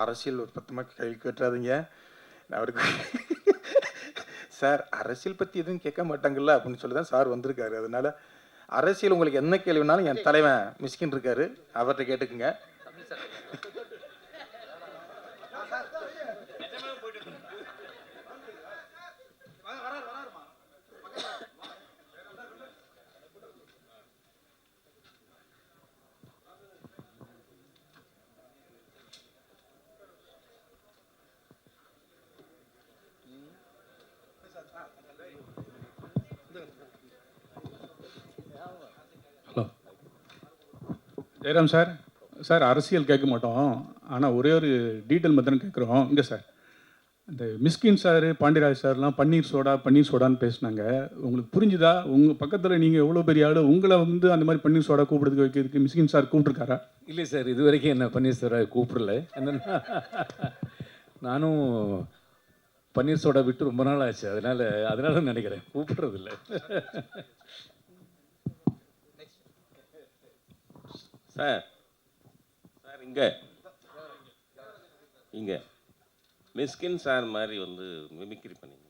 அரசியல் ஒரு பத்தமாக கேள்வி கேட்டுறாதீங்க. அவருக்கு சார் அரசியல் பற்றி எதுவும் கேட்க மாட்டாங்கல்ல அப்படின்னு சொல்லி தான் சார் வந்திருக்காரு. அதனால அரசியல் உங்களுக்கு என்ன கேள்வினாலும் என் தலைவன் மிஸ்கின் இருக்காரு, அவர்கிட்ட கேட்டுக்குங்க. Hello Jayaram sir. சார் அரசியல் கேட்க மாட்டோம், ஆனால் ஒரே ஒரு டீட்டெயில் மட்டும் கேட்குறோம். இங்கே சார், இந்த மிஸ்கின் சார் பாண்டியராஜ் சார்லாம் பன்னீர் சோடான்னு பேசினாங்க. உங்களுக்கு புரிஞ்சுதா? உங்கள் பக்கத்தில் நீங்கள் எவ்வளோ பெரிய ஆள், உங்களை வந்து அந்த மாதிரி பன்னீர் சோடா கூப்பிடுறதுக்கு வைக்கிறதுக்கு மிஸ்கின் சார் கூப்பிட்ருக்காரா? இல்லை சார், இது வரைக்கும் என்ன பன்னீர் சோடா கூப்பிடல. என்னன்னா நானும் பன்னீர் சோடா விட்டு ரொம்ப நாள் ஆச்சு, அதனால நினைக்கிறேன் கூப்பிடுறதில்ல. சார் இங்கே மிஸ்கின் சார் மாதிரி வந்து மிமிக்ரி பண்ணீங்க.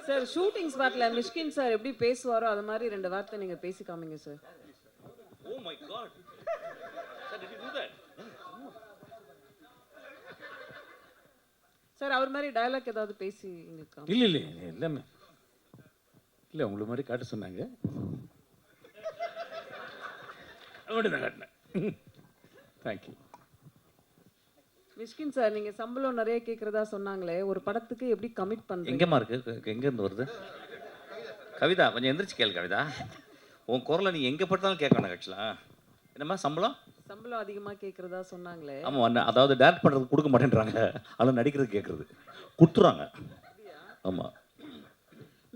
சார் ஷூட்டிங் ஸ்பாட்ல மிஷ்கின் சார் எப்படி பேசுவாரோ அது மாதிரி 2 வார்த்தை நீங்க பேசி காமிங்க sir. Oh my god. Sir, did you do that? Sir அவர் மாதிரி டயலாக் ஏதாவது பேசி காமிங்க. இல்லை எல்லாமே இல்லை, உங்களுக்கு மாதிரி காட்ட சொன்னாங்க, அப்படி தான் காட்டினேன். தேங்க்யூ. மிஷ்கின் சார், நீங்க சம்பளம் நிறைய கேட்கறதா சொன்னாங்களே, ஒரு படத்துக்கு எப்படி கமிட் பண்றீங்க? எங்கேம்மா இருக்கு? எங்கேருந்து வருது? கவிதா கொஞ்சம் எந்திரிச்சு கேளு. கவிதா, உன் குரலை நீ எங்கே பட்டாலும் கேட்கணும். ஆக்சுவலாக என்னம்மா சம்பளம் அதிகமா கேட்கறதா சொன்னாங்களே. ஆமாம், அதாவது டேரக்ட் பண்ணுறதுக்கு கொடுக்க மாட்டேன்றாங்க, ஆனால் நடிக்கிறது கேட்குறது கொடுத்துறாங்க. ஆமாம்.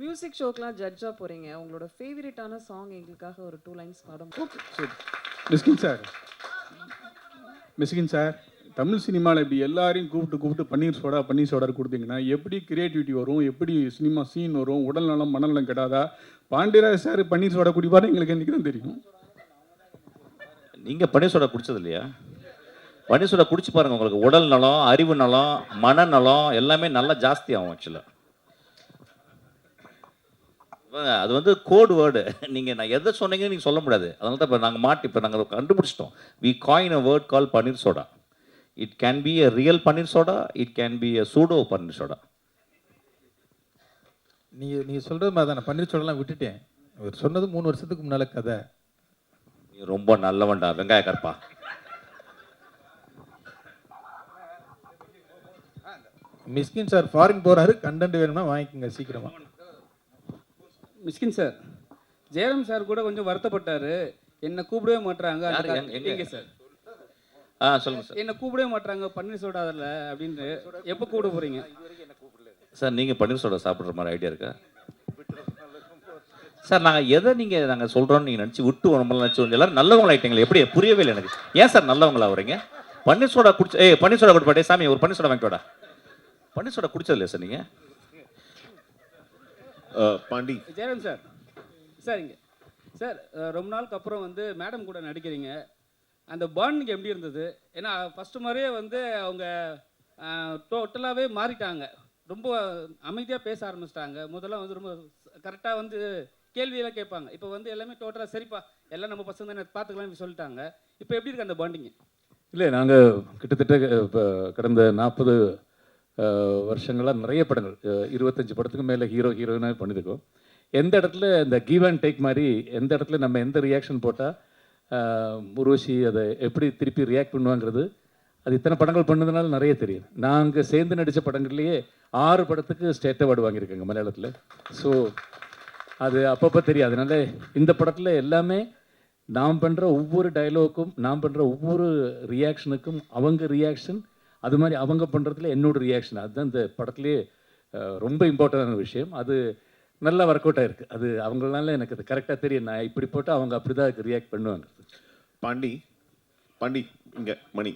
மியூசிக் ஷோக்கெலாம் ஜட்ஜாக போகிறீங்க, உங்களோட ஃபேவரட்டான சாங் எங்களுக்காக ஒரு 2 லைன்ஸ் பாடம். மிஸ்கின் சார், தமிழ் சினிமாவில் இப்படி எல்லாரையும் கூப்பிட்டு பன்னீர் சோடா கொடுத்தீங்கன்னா எப்படி கிரியேட்டிவிட்டி வரும், எப்படி சினிமா சீன் வரும், உடல் நலம் மனநலம் கெடாதா? பாண்டியராஜ் சார் பன்னீர் சோடா குடிப்பாரு எங்களுக்கு என்றைக்கு தான் தெரியும். நீங்கள் பன்னீர் சோடா குடிச்சது இல்லையா? பன்னீர் சோடா குடிச்சு பாருங்கள், உங்களுக்கு உடல் நலம், அறிவு நலம், மனநலம் எல்லாமே நல்லா ஜாஸ்தி ஆகும். ஆக்சுவலாக அது வந்து கோட் வேர்டு. நீங்கள் நான் எதை சொன்னீங்கன்னு நீங்கள் சொல்ல முடியாது. அதனால தான் இப்போ நாங்கள் கண்டுபிடிச்சிட்டோம். We coin a word call paneer soda. It can be a real paneer soda, it can be a pseudo paneer soda. நீ சொல்கிறது மாதிரி தான், பன்னீர் சோடெல்லாம் விட்டுட்டேன். அவர் சொன்னது 3 வருஷத்துக்கு முன்னால் கதை. நீ ரொம்ப நல்லவன்டா வெங்காய கற்பா. மிஸ்கின் சார் ஃபாரின் போகிறாரு, கண்டென்ட் வேணும்னா வாங்கிக்கோங்க சீக்கிரமாக. மிஸ்கின் சார், ஜெயராம் சார் கூட கொஞ்சம் வருத்தப்பட்டார், என்னை கூப்பிடவே மாட்டுறாங்க. எங்கே சார்? சொல்லுங்கள் சார். என்னை கூப்பிடவே மாட்டுறாங்க பன்னீர் சோடா அதில் அப்படின்ட்டு. எப்போ கூப்பிட போகிறீங்க சார்? நீங்கள் பன்னீர் சோடா சாப்பிட்ற மாதிரி ஐடியா இருக்கா சார்? நாங்கள் சொல்கிறோன்னு நீங்கள் நினச்சி விட்டு நம்மளாம் நினச்சி எல்லோரும் நல்லவங்களா ஆகிட்டீங்களா? எப்படி புரியவே இல்லை எனக்கு. ஏன் சார் நல்லவங்களா வரீங்க? பன்னீர் சோடா குடிச்சு பன்னீர் சோடா கொடுப்பாட்டே சாமி, ஒரு பன்னீர் சோடா வாங்கிட்டு. பன்னீர் சோடா குடிச்சது இல்லையா சார் நீங்கள்? பாண்டி ஜெயராம் சார், சார் இங்கே சார், ரொம்ப நாளுக்கு அப்புறம் வந்து மேடம் கூட நடிக்கிறீங்க, அந்த பாண்டிங் எப்படி இருந்தது? ஏன்னா ஃபஸ்ட்டு மாதிரியே வந்து அவங்க டோட்டலாகவே மாறிட்டாங்க, ரொம்ப அமைதியாக பேச ஆரம்பிச்சிட்டாங்க. முதல்ல வந்து ரொம்ப கரெக்டாக வந்து கேள்வியெல்லாம் கேட்பாங்க. இப்போ வந்து எல்லாமே டோட்டலாக சரிப்பா எல்லாம் நம்ம பசங்க தானே பார்த்துக்கலாம்னு சொல்லிட்டாங்க. இப்போ எப்படி இருக்குது அந்த பாண்டிங்கு? இல்லை, நாங்கள் கிட்டத்தட்ட இப்போ கடந்த 40 வருஷங்களாக நிறைய படங்கள், 25 படத்துக்கு மேலே ஹீரோயினாக பண்ணியிருக்கோம். எந்த இடத்துல இந்த கிவ் அண்ட் டேக் மாதிரி, எந்த இடத்துல நம்ம எந்த ரியாக்ஷன் போட்டால் உருவசி அதை எப்படி திருப்பி ரியாக்ட் பண்ணுவாங்கிறது, அது இத்தனை படங்கள் பண்ணதுனால நிறைய தெரியும். நாங்கள் சேர்ந்து நடித்த படங்கள்லேயே 6 படத்துக்கு ஸ்டேட் அவார்டு வாங்கியிருக்காங்க மலையாளத்தில். ஸோ அது அப்பப்போ தெரியும். அதனால இந்த படத்தில் எல்லாமே நாம் பண்ணுற ஒவ்வொரு டைலாக்கும், நாம் பண்ணுற ஒவ்வொரு ரியாக்ஷனுக்கும் அவங்க ரியாக்ஷன், அது மாதிரி அவங்க பண்ணுறதுல என்னோட ரியாக்ஷன், அதுதான் இந்த படத்துலேயே ரொம்ப இம்பார்ட்டண்டான விஷயம். அது நல்லா ஒர்க் அவுட் ஆகிருக்கு. அது அவங்களால எனக்கு அது கரெக்டாக தெரியும். நான் இப்படி போட்டால் அவங்க அப்படி தான் ரியாக்ட் பண்ணுவாங்க. பாண்டி, பாண்டி இங்கே மணி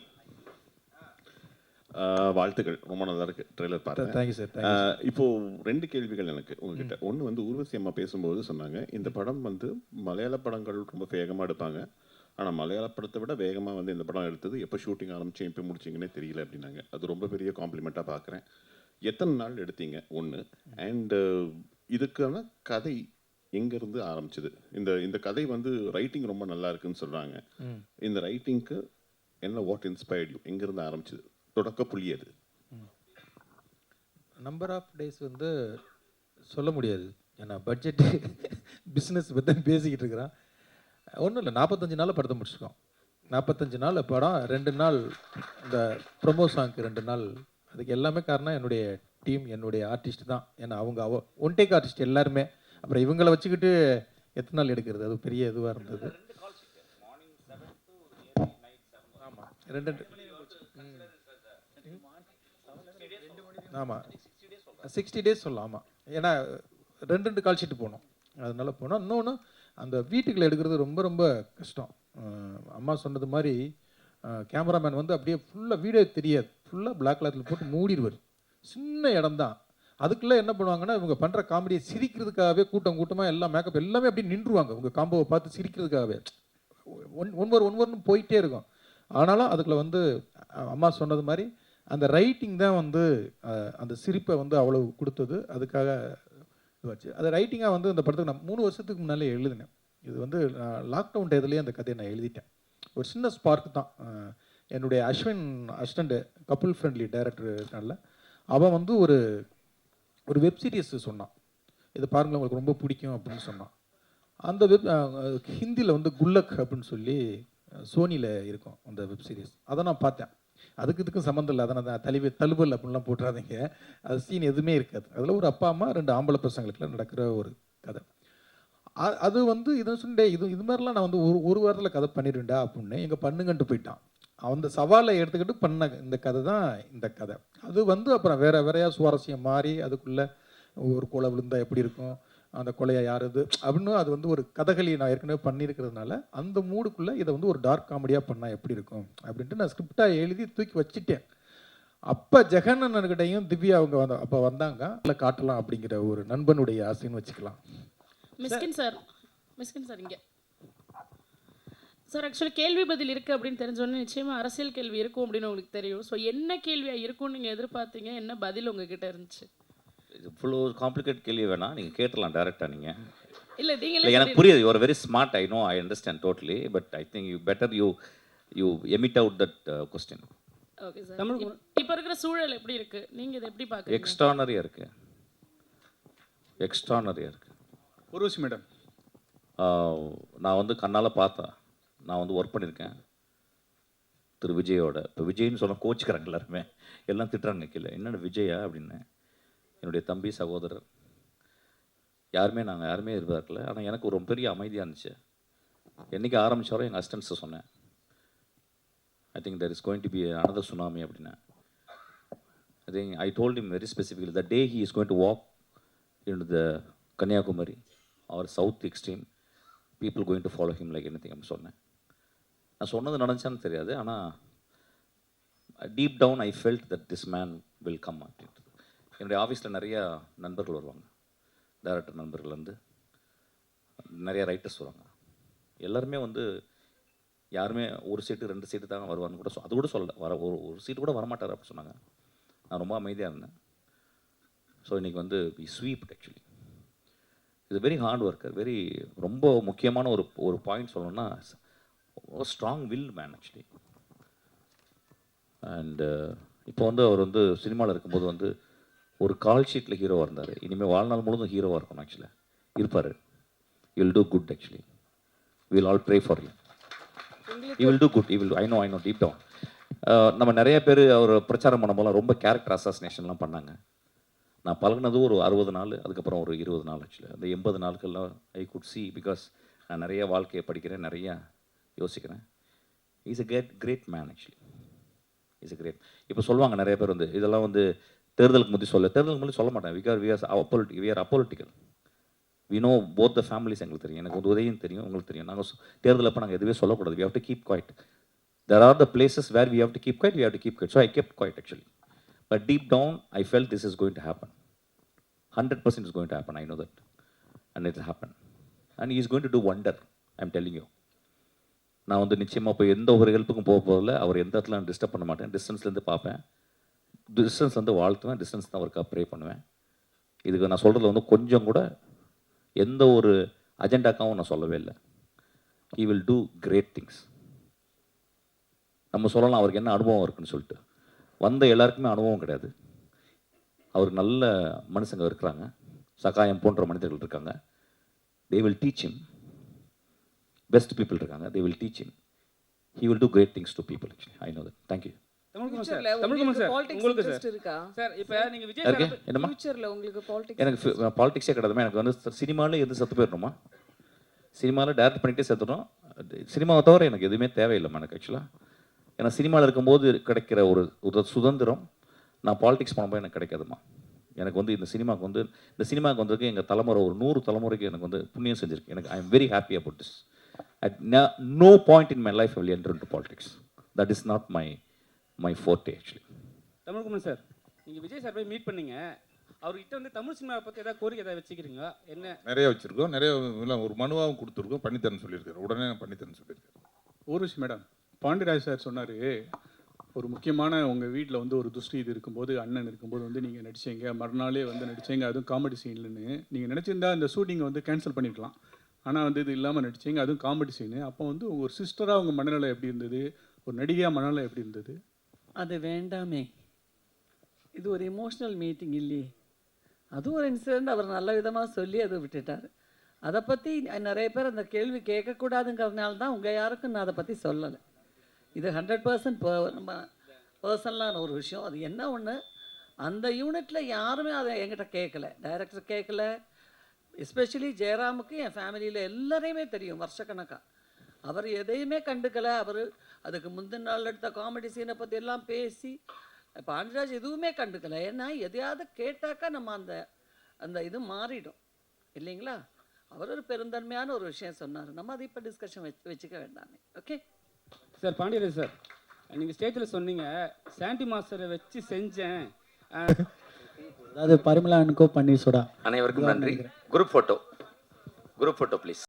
வாழ்த்துக்கள், ரொம்ப நல்லா இருக்கு ட்ரெய்லர் பார்த்தேன். Thank you sir, thank you. இப்போ 2 கேள்விகள் எனக்கு உங்ககிட்ட. ஒன்று வந்து ஊர்வசி அம்மா பேசும்போது சொன்னாங்க, இந்த படம் வந்து மலையாள படங்கள் ரொம்ப வேகமாக எடுப்பாங்க, ஆனால் மலையாள படத்தை விட வேகமாக வந்து இந்த படம் எடுத்தது எப்போ ஷூட்டிங் ஆரம்பிச்சு எப்போ முடிச்சிங்கன்னே தெரியல அப்படின்னாங்க. அது ரொம்ப பெரிய காம்ப்ளிமெண்ட்டாக பார்க்குறேன். எத்தனை நாள் எடுத்தீங்க ஒன்று, அண்டு இதுக்கான கதை எங்கேருந்து ஆரம்பிச்சது? இந்த கதை வந்து ரைட்டிங் ரொம்ப நல்லா இருக்குன்னு சொல்கிறாங்க. இந்த ரைட்டிங்க்கு என்ன, வாட் இன்ஸ்பயர்ட் யூ, எங்கேருந்து ஆரம்பிச்சது, தொடக்க புள்ளி அது? நம்பர் ஆஃப் டேஸ் வந்து சொல்ல முடியாது, ஏன்னா பட்ஜெட்டு பிஸ்னஸ் பற்றி பேசிக்கிட்டு இருக்கிறான். ஒன்றும் இல்லை, 45 நாளில் படத்தை முடிச்சிருக்கோம். 45 நாள் படம், 2 நாள் இந்த ப்ரொமோ சாங்க்கு 2 நாள். அதுக்கு எல்லாமே காரணம் என்னுடைய டீம், என்னுடைய ஆர்டிஸ்ட் தான். ஏன்னா அவங்க ஒன் டேக் ஆர்டிஸ்ட் எல்லாருமே. அப்புறம் இவங்களை வச்சுக்கிட்டு எத்தனை நாள் எடுக்கிறது, அது பெரிய இதுவாக இருந்தது. ஆமாம், 2 ஆமாம் 60 டேஸ் சொல்லலாம். ஆமாம், ஏன்னா 2 கால் ஷீட்டு போனோம், அதனால போனோம். இன்னொன்று, அந்த வீட்டுக்குள்ள எடுக்கிறது ரொம்ப ரொம்ப கஷ்டம். அம்மா சொன்னது மாதிரி கேமராமேன் வந்து அப்படியே ஃபுல்லாக வீடியோ தெரியாது, ஃபுல்லாக பிளாக் கிளாத்தில் போட்டு மூடிடுவார். சின்ன இடம் தான். அதுக்குள்ளே என்ன பண்ணுவாங்கன்னா, இவங்க பண்ணுற காமெடியை சிரிக்கிறதுக்காகவே கூட்டமாக எல்லாம் மேக்கப் எல்லாமே அப்படியே நின்றுவாங்க, உங்கள் காம்போவை பார்த்து சிரிக்கிறதுக்காகவே. ஒன்வர்னு போயிட்டே இருக்கும். ஆனாலும் அதுக்குள்ளே வந்து அம்மா சொன்னது மாதிரி அந்த ரைட்டிங் தான் வந்து அந்த சிரிப்பை வந்து அவ்வளவு கொடுத்தது. அதுக்காக இதுவாச்சு. அது ரைட்டிங்காக வந்து இந்த படத்துக்கு நான் 3 வருஷத்துக்கு முன்னாலே எழுதினேன். இது வந்து லாக்டவுன் டயத்துலேயே அந்த கதையை நான் எழுதிட்டேன். ஒரு சின்ன ஸ்பார்க் தான். என்னுடைய அஸ்வின் அசிஸ்டண்ட், கப்புள் ஃப்ரெண்ட்லி டைரக்டர்னால அவன் வந்து ஒரு வெப் சீரிஸ் சொன்னான், இதை பாருங்களேன் உங்களுக்கு ரொம்ப பிடிக்கும் அப்படின்னு சொன்னான். அந்த ஹிந்தியில் வந்து குல்லக் அப்படின்னு சொல்லி சோனியில் இருக்கும் அந்த வெப் சீரிஸ். அதை நான் பார்த்தேன். இதுக்கும் சம்மந்தம் இல்லை, அதை நான் தழுவல் அப்படின்லாம் போட்டுறாதீங்க, அது சீன் எதுவுமே இருக்காது. அதில் ஒரு அப்பா அம்மா 2 ஆம்பளை பசங்களுக்குலாம் நடக்கிற ஒரு கதை. அது வந்து இதை சொன்னே இது மாதிரிலாம் நான் வந்து ஒரு வாரத்தில் கதை பண்ணிடுவேன்டா அப்படின்னு எங்கள் பண்ணுங்கன்ட்டு போயிட்டான். அந்த சவாலை எடுத்துக்கிட்டு பண்ண இந்த கதை தான் இந்த கதை. அது வந்து அப்புறம் வேறையா சுவாரஸ்யம் மாறி அதுக்குள்ளே ஒரு கொலை விழுந்தா எப்படி இருக்கும், அந்த கொலையை யார் இது அப்படின்னு அது வந்து ஒரு கதகளி நான் ஏற்கனவே பண்ணியிருக்கிறதுனால அந்த மூடுக்குள்ளே இதை வந்து ஒரு டார்க் காமெடியாக பண்ணால் எப்படி இருக்கும் அப்படின்ட்டு நான் ஸ்கிரிப்டாக எழுதி தூக்கி வச்சுட்டேன். அப்போ ஜெகனன்கிட்டையும் திவ்யா அவங்க அப்போ வந்தாங்க, இல்லை காட்டலாம் அப்படிங்கிற ஒரு நண்பனுடைய ஆசைன்னு வச்சுக்கலாம். மிஸ்கின் சார் இங்கே சார், ஆக்சுவலி கேள்வி பதில் இருக்குது அப்படின்னு தெரிஞ்சோன்னே நிச்சயமாக அரசியல் கேள்வி இருக்கும் அப்படின்னு உங்களுக்கு தெரியும். ஸோ என்ன கேள்வியாக இருக்கும்னு நீங்கள் எதிர்பார்த்தீங்க, என்ன பதில் உங்ககிட்ட இருந்துச்சு? இது இவ்வளோ காம்ப்ளிகேட் கேள்வி வேணாம், நீங்கள் கேட்டலாம் டேரெக்டாக. நீங்கள் இல்லை இல்லை, நீங்களே எனக்கு புரியுது, you are very smart, I know, I understand totally, but I think you better you emit out that question. Okay sir, இப்போ இருக்கிற சூழல் எப்படி இருக்குது, நீங்கள் இதை எப்படி பார்க்குறீங்க? எக்ஸ்ட்ரானரியாக இருக்குது. ஊர்வசி மேடம், நான் வந்து கண்ணால் பார்த்தேன், நான் வந்து ஒர்க் பண்ணியிருக்கேன் திரு விஜயோட. இப்போ விஜய்னு சொன்னால் கோச்சிக்கிறாங்க எல்லாருமே, எல்லாம் திட்டுறாங்க கீழே, என்னென்ன விஜயா அப்படின்னு. என்னுடைய தம்பி சகோதரர் நாங்கள் யாருமே எதிர்பார்க்கல. ஆனால் எனக்கு ஒரு பெரிய அமைதியாக இருந்துச்சு. என்றைக்கு ஆரம்பித்தாரோ எங்கள் அசிஸ்டன்ஸை சொன்னேன், I think there is going to be another tsunami அப்படின்னு. I think I told him very specifically the day he is going to walk in the Kanyakumari or south extreme, people going to follow him like anything அப்படின்னு சொன்னேன். நான் சொன்னது நடந்துச்சான்னு தெரியாது, ஆனால் deep down I felt that this man will come அப்படின்ட்டு. என்னுடைய ஆஃபீஸில் நிறையா நண்பர்கள் வருவாங்க, டைரக்டர் நண்பர்கள்லேருந்து நிறைய ரைட்டர்ஸ் வருவாங்க. எல்லாருமே வந்து யாருமே 1 சீட்டு 2 சீட்டு தான் வருவான்னு கூட அது கூட சொல்லலை, ஒரு சீட்டு கூட வரமாட்டார் அப்படி சொன்னாங்க. நான் ரொம்ப அமைதியாக இருந்தேன். ஸோ இன்றைக்கி வந்து வி ஸ்வீப்ட் ஆக்சுவலி. இது வெரி ஹார்ட் ஒர்க்கர், ரொம்ப முக்கியமான ஒரு பாயிண்ட் சொல்லணும்னா strong will man actually. And இப்போ வந்து அவர் வந்து சினிமாவில் இருக்கும்போது வந்து ஒரு கால் ஷீட்டில் ஹீரோவாக இருந்தார். இனிமேல் வாழ்நாள் முழுதும் ஹீரோவாக இருக்கணும் ஆக்சுவலாக இருப்பார். You will do good actually, will all pray for you, you will do good, you will, I know deep down. நம்ம நிறைய பேர் அவர் பிரச்சாரம் பண்ணும்போது ரொம்ப கேரக்டர் அசாசினேஷன்லாம் பண்ணாங்க. நான் பழகினது ஒரு 60 நாள், அதுக்கப்புறம் ஒரு 20 நாள் ஆக்சுவலி. அந்த 80 நாட்கள்லாம் ஐ குட் சி, பிகாஸ் நான் நிறைய வாழ்க்கையை படிக்கிறேன், நிறையா யோசிக்கிறேன். Is a great man actually, is a great. இப்போ சொல்லுவாங்க நிறைய பேர் வந்து இதெல்லாம் வந்து தேர்தலுக்கு முன்னாடி சொல்ல மாட்டேன். We are apolitical. We know both the families. எங்களுக்கு தெரியும், எனக்கு வந்து உதயம் தெரியும், உங்களுக்கு தெரியும். நாங்கள் தேர்தல் அப்போ நாங்கள் எதுவே சொல்லக்கூடாது. We have to keep quiet. There are the places where we have to keep quiet, we have to keep quiet. So I kept quiet actually. But deep down, I felt this is going to happen. 100% is going to happen, I know that. And it will happen. And he is going to do wonder, I'm telling you. நான் வந்து நிச்சயமாக போய் எந்த ஒரு ஹெல்ப்புக்கும் போக போதில்ல. அவர் எந்த இடத்துல நான் டிஸ்டர்ப் பண்ண மாட்டேன். டிஸ்டன்ஸ்லேருந்து பார்ப்பேன், டிஸ்டன்ஸ்லேருந்து வாழ்த்துவேன், டிஸ்டன்ஸ் தான் அவருக்கு ப்ரே பண்ணுவேன். இதுக்கு நான் சொல்கிறதுல வந்து கொஞ்சம் கூட எந்த ஒரு அஜெண்டாக்காவும் நான் சொல்லவே இல்லை. He will do great things. நம்ம சொல்லலாம் அவருக்கு என்ன அனுபவம் இருக்குன்னு சொல்லிட்டு. வந்த எல்லாருக்குமே அனுபவம் கிடையாது. அவருக்கு நல்ல மனுஷங்க இருக்கிறாங்க, சகாயம் போன்ற மனிதர்கள் இருக்காங்க. They will teach him. Best people இருக்காங்க, they will teach him. He will do great things to people actually. I know that. Thank you. Tamilkumar sir, ஃபியூச்சர்ல தமிழ்குமார் சார், பாலிடிக்ஸ் உங்களுக்கு இன்ட்ரெஸ்ட் சார். இருக்கா? சார் இப்போ நீங்கள் விஜய் யாருக்கு சார் என்னம்மா? ஃபியூச்சர்ல உங்களுக்கு பாலிடிக்ஸ் எனக்கு பாலிடிக்ஸே கிடையாதுமா. எனக்கு வந்து சினிமாவில் எது செத்து போயிடணுமா, சினிமாவில் டேரக்ட் பண்ணிகிட்டே செத்துடும். சினிமாவை தவிர எனக்கு எதுவுமே தேவையில்லைம்மா எனக்கு ஆக்சுவலாக. ஏன்னா சினிமாவில் இருக்கும்போது கிடைக்கிற ஒரு சுதந்திரம் நான் பாலிடிக்ஸ் பண்ணும்போது எனக்கு கிடைக்காதுமா. எனக்கு வந்து இந்த சினிமாவுக்கு வந்ததுக்கு எங்கள் தலைமுறை ஒரு 100 தலைமுறைக்கு எனக்கு வந்து புண்ணியம் செஞ்சிருக்கு. எனக்கு I am very happy about this. At no point in my life will enter into politics. That is not my forte actually. Tamilkumar sir, நீங்கள் விஜய் சார் போய் மீட் பண்ணீங்க, அவர்கிட்ட வந்து தமிழ் சினிமாவை பற்றி ஏதாவது கோரிக்கை ஏதாவது வச்சுக்கிறீங்களா? என்ன நிறைய வச்சுருக்கோம், நிறைய இல்லை ஒரு மனுவாகவும் கொடுத்துருக்கோம், பண்ணித்தரேன்னு சொல்லியிருக்காரு. உடனே நான் பண்ணித்தரேன்னு சொல்லியிருக்காரு. ஊர்வசி மேடம், பாண்டியராஜ் சார் சொன்னார், ஒரு முக்கியமான உங்கள் வீட்டில் வந்து ஒரு துஷ்டி இது இருக்கும்போது, அண்ணன் இருக்கும்போது வந்து நீங்கள் நடிச்சீங்க, மறுநாளே வந்து நடிச்சீங்க, அதுவும் காமெடி சீன்லன்னு. நீங்கள் நினச்சிருந்தா அந்த ஷூட்டிங்கை வந்து கேன்சல் பண்ணியிருக்கலாம். ஆனால் வந்து இது இல்லாமல் நடிச்சீங்க, அதுவும் காமெடி சீனு. அப்போ வந்து ஒரு சிஸ்டராக உங்கள் மனநிலை எப்படி இருந்தது, ஒரு நடிகையாக மனநிலை எப்படி இருந்தது? அது வேண்டாமே, இது ஒரு எமோஷ்னல் மீட்டிங் இல்லையே. அது ஒரு இன்சிடெண்ட் அவர் நல்ல விதமாக சொல்லி அதை விட்டுட்டார். அதை பற்றி நிறைய பேர் அந்த கேள்வி கேட்கக்கூடாதுங்கிறதுனால தான் உங்கள் யாருக்கும் நான் அதை பற்றி சொல்லலை. இது 100% நம்ம பர்சனலான ஒரு விஷயம். அது என்ன ஒன்று, அந்த யூனிட்டில் யாருமே அதை என்கிட்ட கேட்கல, டைரக்டர் கேட்கல. எஸ்பெஷலி ஜெயராமுக்கு என் ஃபேமிலியில் எல்லாரையுமே தெரியும் வருஷக்கணக்காக. அவர் எதையுமே கண்டுக்கலை. அவர் அதுக்கு முந்தின நாள் எடுத்த காமெடி சீனை பற்றி எல்லாம் பேசி பாண்டியராஜ் எதுவுமே கண்டுக்கலை. ஏன்னா எதையாவது கேட்டாக்கா நம்ம அந்த இது மாறிடும் இல்லைங்களா. அவர் ஒரு பெருந்தன்மையான ஒரு விஷயம் சொன்னார், நம்ம அதை இப்போ டிஸ்கஷன் வச்சுக்க வேண்டாமே. Okay sir. பாண்டியராஜ் சார், நீங்கள் ஸ்டேஜில் சொன்னீங்க சாண்டி மாஸ்டரை வச்சு செஞ்சேன், அதாவது பரிமளா அனுக்கோ பன்னீர் சோடா. அனைவருக்கும் நன்றி. Group photo please.